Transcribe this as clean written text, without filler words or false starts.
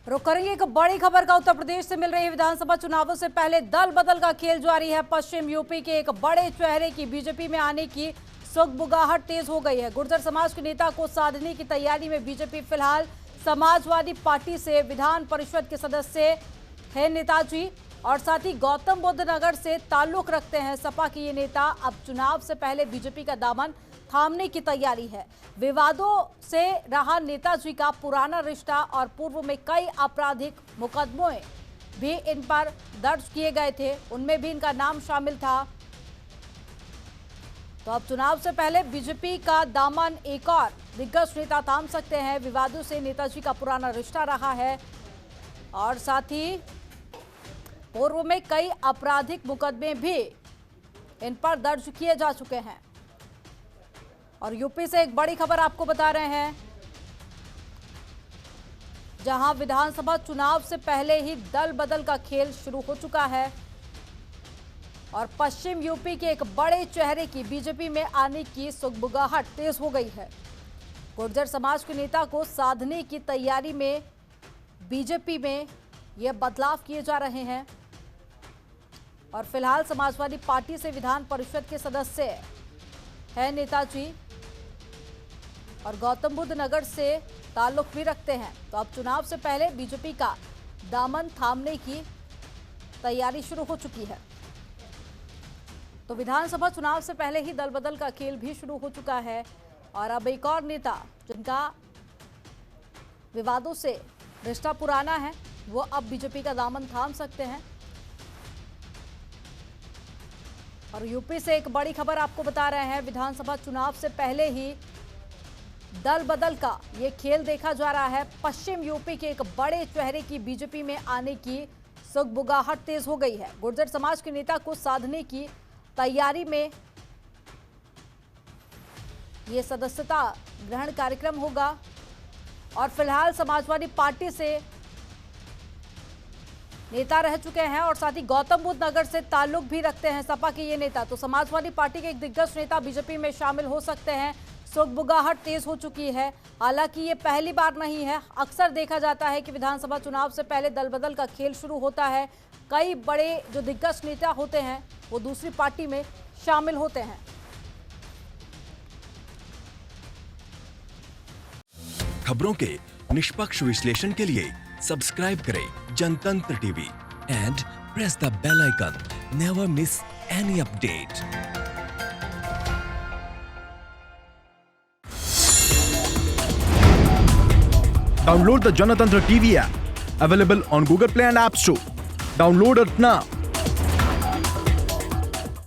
रुक करेंगे एक बड़ी खबर का। उत्तर प्रदेश से मिल रही है। विधानसभा चुनावों से पहले दल बदल का खेल जारी है। पश्चिम यूपी के एक बड़े चेहरे की बीजेपी में आने की सुगबुगाहट तेज हो गई है। गुर्जर समाज के नेता को साधने की तैयारी में बीजेपी। फिलहाल समाजवादी पार्टी से विधान परिषद के सदस्य है नेताजी और साथ ही गौतम बुद्ध नगर से ताल्लुक रखते हैं। सपा के ये नेता अब चुनाव से पहले बीजेपी का दामन थामने की तैयारी है। विवादों से रहा नेताजी का पुराना रिश्ता और पूर्व में कई आपराधिक मुकदमे भी इन पर दर्ज किए गए थे, उनमें भी इनका नाम शामिल था। तो अब चुनाव से पहले बीजेपी का दामन एक और दिग्गज नेता थाम सकते हैं। विवादों से नेताजी का पुराना रिश्ता रहा है और साथ ही पूर्व में कई आपराधिक मुकदमे भी इन पर दर्ज किए जा चुके हैं। और यूपी से एक बड़ी खबर आपको बता रहे हैं, जहां विधानसभा चुनाव से पहले ही दल बदल का खेल शुरू हो चुका है और पश्चिम यूपी के एक बड़े चेहरे की बीजेपी में आने की सुगबुगाहट तेज हो गई है। गुर्जर समाज के नेता को साधने की तैयारी में बीजेपी में यह बदलाव किए जा रहे हैं और फिलहाल समाजवादी पार्टी से विधान परिषद के सदस्य है नेताजी और गौतम बुद्ध नगर से ताल्लुक भी रखते हैं। तो अब चुनाव से पहले बीजेपी का दामन थामने की तैयारी शुरू हो चुकी है। तो विधानसभा चुनाव से पहले ही दल बदल का खेल भी शुरू हो चुका है और अब एक और नेता जिनका विवादों से रिश्ता पुराना है, वो अब बीजेपी का दामन थाम सकते हैं। और यूपी से एक बड़ी खबर आपको बता रहे हैं, विधानसभा चुनाव से पहले ही दल बदल का ये खेल देखा जा रहा है। पश्चिम यूपी के एक बड़े चेहरे की बीजेपी में आने की सुगबुगाहट तेज हो गई है। गुर्जर समाज के नेता को साधने की तैयारी में ये सदस्यता ग्रहण कार्यक्रम होगा और फिलहाल समाजवादी पार्टी से नेता रह चुके हैं और साथ ही गौतम बुद्ध नगर से ताल्लुक भी रखते हैं सपा के ये नेता। तो समाजवादी पार्टी के एक दिग्गज नेता बीजेपी में शामिल हो सकते हैं। सुगबुगाहट तेज हो चुकी है। हालांकि ये पहली बार नहीं है, अक्सर देखा जाता है कि विधानसभा चुनाव से पहले दल बदल का खेल शुरू होता है। कई बड़े जो दिग्गज नेता होते हैं वो दूसरी पार्टी में शामिल होते हैं। खबरों के निष्पक्ष विश्लेषण के लिए सब्सक्राइब करें Janatantra TV and press the bell icon. Never miss any update. Download the Janatantra TV app, available on Google Play and App Store. Download it now.